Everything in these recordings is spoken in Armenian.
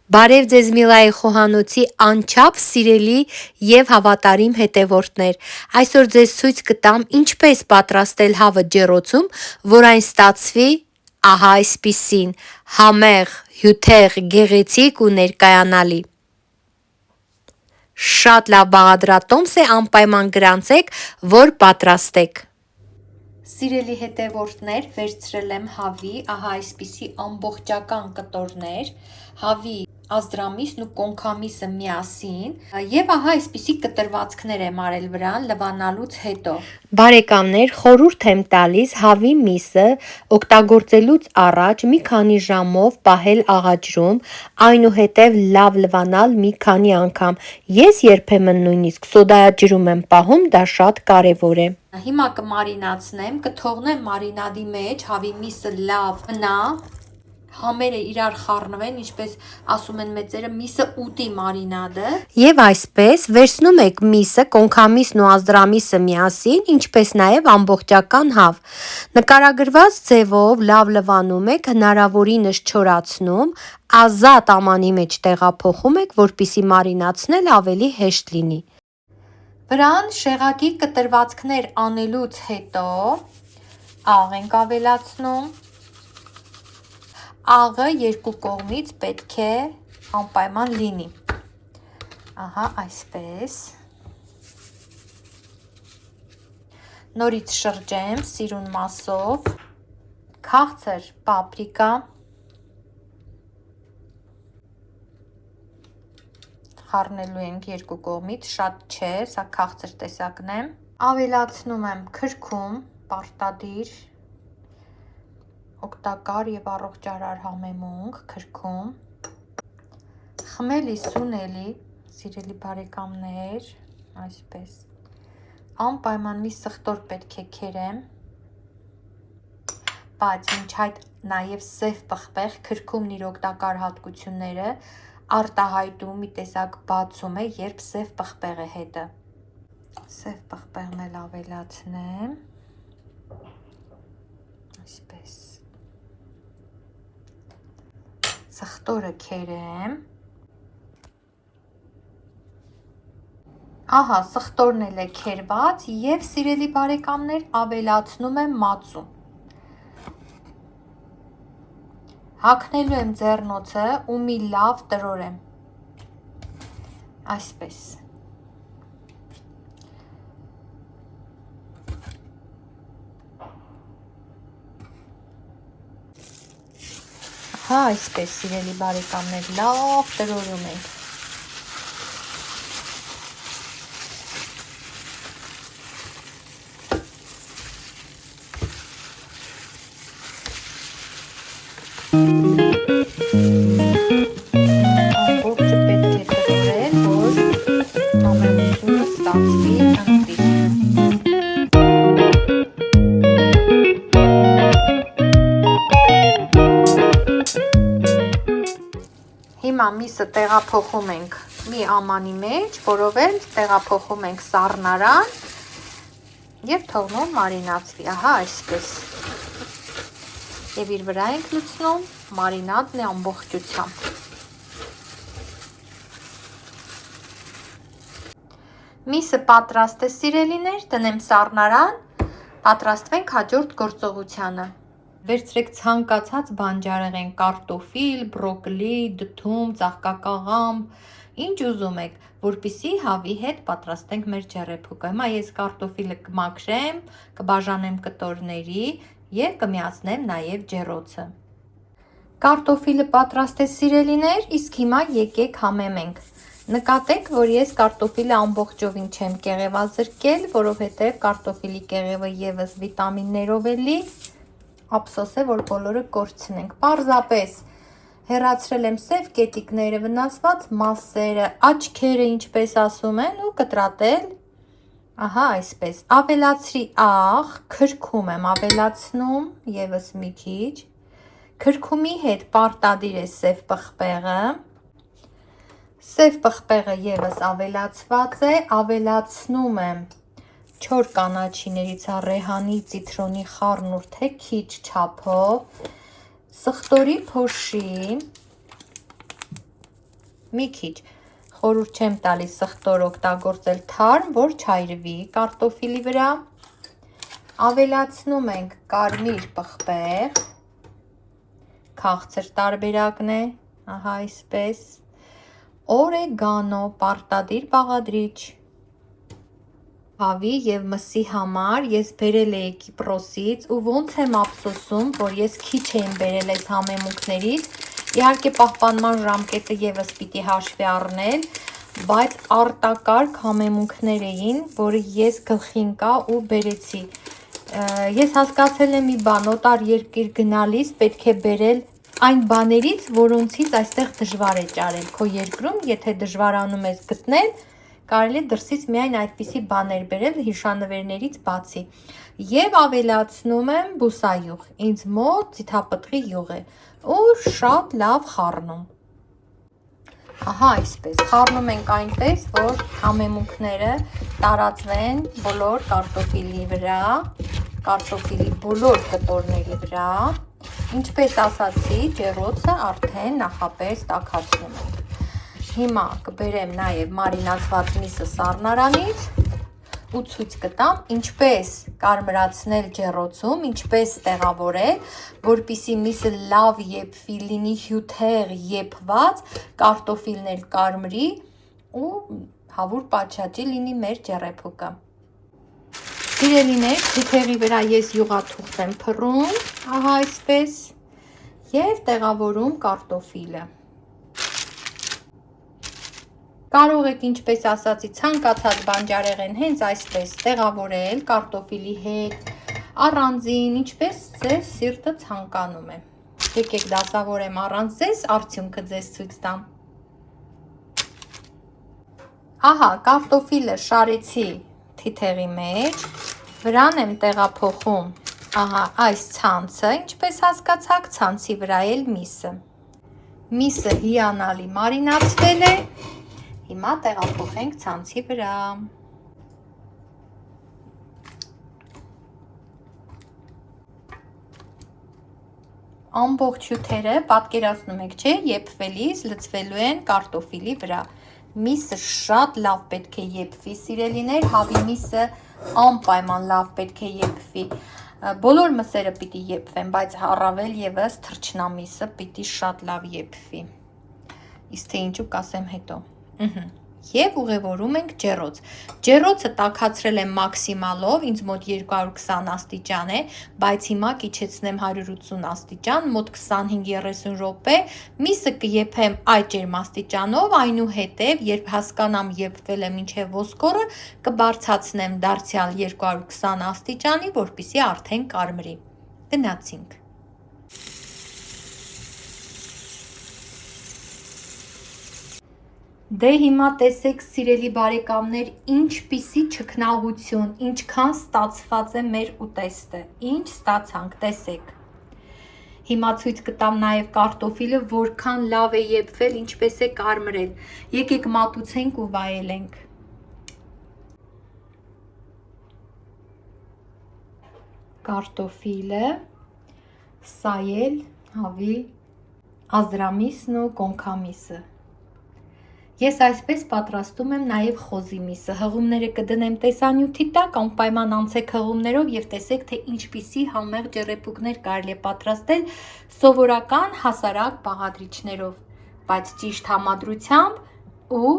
Բարև ձեզ Միլայի խոհանոցի անչափ սիրելի եւ հավատարիմ հետևորդներ։ Այսօր ձեզ ցույց կտամ ինչպես պատրաստել հավը ջեռոցում, որ այն ստացվի ահա այսպիսին՝ համեղ, հյութեղ, գեղեցիկ ու ներկայանալի։ Շատ լավ բաղադրատոմս է, անպայման գրանցեք, որ պատրաստեք։ Սիրելի հետևորդներ, վերցրել եմ հավի, ահա այսպիսի ամբողջական կտորներ, հավի ազդրամիսն ու կոնքամիսը միասին եւ ահա այսպիսի կտրվածքներ եմ արել վրան լվանալուց հետո։ Բարեկամներ, խորհուրդ եմ տալիս հավի միսը օգտագործելուց առաջ մի քանի ժամով պահել աղաջրում, այնուհետև լավ լվանալ մի քանի անգամ։ Ես երբեմն նույնիսկ սոդաաջրում եմ պահում, դա շատ կարևոր է։ Հիմա կմարինացնեմ, կթողնեմ մարինադի մեջ հավի միսը լավ մնա, համերը իրար խառնվեն, ինչպես ասում են մեծերը, միսը ուտի մարինադը։ Եվ այսպես վերցնում եք միսը, կոնքամիսն ու ազդրամիսը միասին, ինչպես նաև ամբողջական հավ։ Նկարագրված ձևով լավ լվանում եք, հնարավորինս չորացնում, ազատ ամանի մեջ տեղափոխում եք, որպեսզի մարինացնել ավելի հեշտ լինի։ Վրան շեղակի կտրվածքներ անելուց հետո աղ ենք ավելացնում։ Աղը երկու կողմից պետք է անպայման լինի։ Ահա այսպես։ Նորից շրջեմ սիրուն մասով։ Քաղցր պապրիկա։ Խառնելու ենք երկու կողմից, շատ չէ, սա քաղցր տեսակն է։ Ավելացնում եմ քրքում, պարտադիր, օգտակար եւ առողջարար համեմունք քրքում, խմելի սունելի, սիրելի բարեկամներ, այսպես, անպայման մի սխտոր պետք է քերեմ, բայց մինչ այդ նաեւ սև պղպեղ քրքումն իր օգտակար հատկությունները արտահայտում, մի տեսակ բացում է, երբ սև պղպեղ է հետը։ Սև պղպեղն էլ ավելացնեմ, այսպես, սխտորը քերեմ, ահա սխտորն էլ է քերված եւ սիրելի բարեկամներ ավելացնում եմ մածու։ Հագնելու եմ ձեռնոցը ու մի լավ տրորեմ, այսպես։ Հա այսպես սիրելի բարեկամներ, լավ տրորում ենք։ Ամբողջը պետք է տրորել, որ ամենությունը ստացվի ընտրի։ Հիմա միսը տեղափոխում ենք մի ամանի մեջ, որով էլ տեղափոխում ենք սառնարան եւ թողնում մարինացվի, ահա այսպես։ Եվ իր վրա ենք լցնում մարինադն է ամբողջությամբ։ Միսը պատրաստ է սիրելիներ, տնեմ սառնարան, պատրաստվենք հաջորդ գործողությանը։ Վերցրեք ցանկացած բանջարեղեն, կարտոֆիլ, բրոկլի, դդում, ծաղկակաղամբ, ինչ ուզում եք, որպեսզի հավի հետ պատրաստենք մեր ջեռեփուկը։ Հիմա ես կարտոֆիլը կմաքրեմ, կբաժանեմ կտորների եւ կմիացնեմ նաեւ ջեռոցը։ Կարտոֆիլը պատրաստ է սիրելիներ, իսկ հիմա եկեք համեմենք։ Նկատեք, որ ես կարտոֆիլը ամբողջովին չեմ կեղևազրկել, որովհետև կարտոֆիլի կեղևը եւս վիտամիններով է լի, ափսոս է, որ բոլորը կորցնենք։ Պարզապես հեռացրել եմ սև կետիկները, վնասված մասերը, աչքերը, ինչպես ասում են, ու կտրատել, ահա այսպես։ Ավելացրի աղ, քրքում եմ ավելացնում, եւս մի քիչ։ Քրքումի հետ պարտադիր է սև պղպեղը։ Սև պղպեղը եւս ավելացված է, ավելացնում եմ չոր կանաչիներից ռեհանի, ցիտրոնի խառնուրդ է քիչ չափով, սխտորի փոշի, մի քիչ։ Խորհուրդ չեմ տալիս սխտոր օգտագործել թարմ, որ չայրվի կարտոֆիլի վրա։ Ավելացնում ենք կարմիր պղպեղ, քաղցր տարբերակն է, ահա այսպես, օրեգանո, պարտադիր բաղադրիչ։ Հավի եւ մսի համար ես բերել էի Կիպրոսից ու ոնց եմ ափսոսում, որ ես քիչ եմ բերել այս համեմունքներից։ Իհարկե պահպանման ժամկետը եւս պիտի հաշվի առնել, բայց արտակարգ համեմունքներ էին, որը ես գլխին կա ու բերեցի։ Ես հասկացել եմ մի բան, օտար երկիր գնալիս պետք է բերել այն բաներից, որոնցից այստեղ դժվար է ճարել։ Քո երկրում, եթե դժվարանում ես գտնել, կարելի է դրսից միայն այդպիսի բաներ բերել հիշանվերներից բացի։ Եվ ավելացնում եմ բուսայուղ, ինձ մոտ ձիթապտղի յուղ է ու շատ լավ խառնում։ Ահա այսպես, խառնում ենք այնպես, որ համեմունքները տարածվեն բոլոր կարտոֆիլի վրա, կարտոֆիլի բոլոր կտորների վրա։ Ինչպես ասացի, ջեռոցը արդեն նախապես տաքացնում ենք։ Հիմա կբերեմ նաև մարինացված միսը սառնարանից ու ցույց կտամ ինչպես կարմրացնել ջեռոցում, ինչպես տեղավորել, որպեսզի միսը լավ եփվի, լինի հյութեղ եփված, կարտոֆիլն էլ կարմրի ու հավուր պատշաճի լինի մեր ջեռեփուկը։ Սիրելիներ, թիթեղի վրա ես յուղաթուղթ եմ փռում, ահա այսպես, եւ տեղավորում կարտոֆիլը։ Կարող եք, ինչպես ասացի, ցանկացած բանջարեղեն հենց այսպես տեղավորել կարտոֆիլի հետ, առանձին, ինչպես ձեր սիրտը ցանկանում է։ Եկեք դասավորեմ առանց ձեզ, արդյունքը ձեզ ցույց տամ։ Ահա, կարտոֆիլը շարեցի թիթեղի մեջ, վրան եմ տեղափոխում, ահա, այս ցանցը, ինչպես հասկացաք, ցանցի վրա էլ միսը։ Միսը հիանալի մարինացվել է, հիմա տեղափոխենք ցանցի վրա։ Ամբողջ հյութերը, պատկերացնում եք, չէ, եփվելիս լցվելու են կարտոֆիլի վրա։ Միսը շատ լավ պետք է եփվի, սիրելիներ, հավի միսը անպայման լավ պետք է եփվի։ Բոլոր մսերը պիտի եփվեն, բայց առավել եւս թռչնամիսը պիտի շատ լավ եփվի։ Իսկ թե ինչու կասեմ հետո։ Եվ ուղևորում ենք ջեռոց։ Ջեռոցը տաքացրել եմ մաքսիմալով, ինձ մոտ 220 աստիճան է, բայց հիմա կիչեցնեմ 180 աստիճան, մոտ 25-30 րոպե, միսը կեփեմ այդ ջերմաստիճանով, այնուհետև, երբ հասկանամ եփվել է մինչև ոսկորը, կբարձրացնեմ դարձյալ 220 աստիճանի, որպեսզի արդեն կարմրի։ Գնացինք։ Դե հիմա տեսեք, սիրելի բարեկամներ, ինչպիսի չքնաղություն, ինչքան ստացված է մեր ուտեստը, ինչ ստացանք, տեսեք։ Հիմա ցույց կտամ նաև կարտոֆիլը, որքան լավ է եփվել, ինչպես է կարմրել։ Եկեք մատուցենք ու վայելենք։ Կարտոֆիլը, սա էլ հավի ազդրամիսն ու կոնքամիսը։ Ես այսպես պատրաստում եմ նաև խոզի միսը, հղումները կդնեմ տեսանյութի տակ, անպայման անցեք հղումներով և տեսեք, թե ինչպիսի համեղ ջեռեփուկներ կարելի է պատրաստել սովորական հասարակ բաղադրիչներով, բայց ճիշտ համադրությամբ ու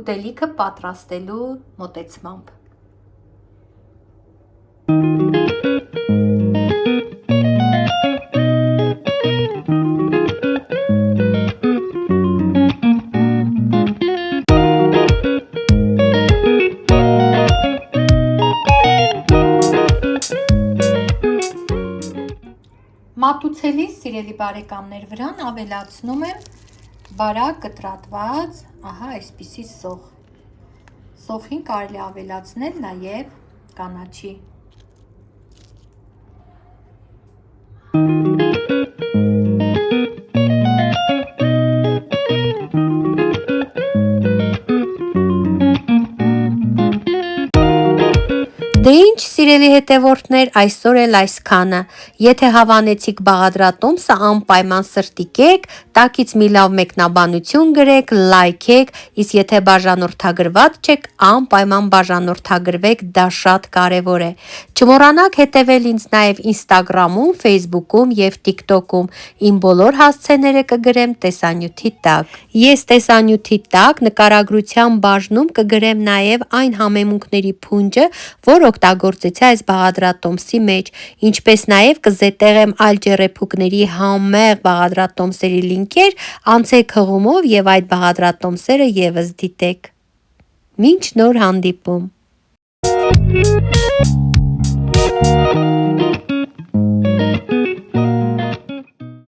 ուտելիքը պատրաստելու մոտեցմամբ։ Մատուցելիս, սիրելի բարեկամներ, վրան ավելացնում եմ բարակ կտրատված, ահա այսպիսի սոխ։ Սոխին կարելի ավելացնել նաև կանաչի։ Դե ինչ, սիրելի հետևորդներ, այսօր էլ այսքանը։ Եթե հավանեցիք բաղադրատոմսը, անպայման սրտիկեք, տակից մի լավ մեկնաբանություն գրեք, լայքեք, իսկ եթե բաժանորդագրված չեք, անպայման բաժանորդագրվեք, դա շատ կարևոր է։ Չմոռանաք հետևել ինձ նաև Instagram-ում, Facebook-ում և TikTok-ում։ Իմ բոլոր հասցեները կգրեմ տեսանյութի տակ։ Ես տեսանյութի տակ նկարագրության բաժնում կգրեմ նաև այն համեմունքների փունջը, որ օգտագործեցի այս բաղադրատոմսի մեջ, ինչպես նաև կզետեղեմ այլ ջեռեփուկների համեղ բաղադրատոմսերի լինքեր, անցեք հղումով և այդ բաղադրատոմսերը ևս դիտեք։ Մինչ նոր հանդիպում։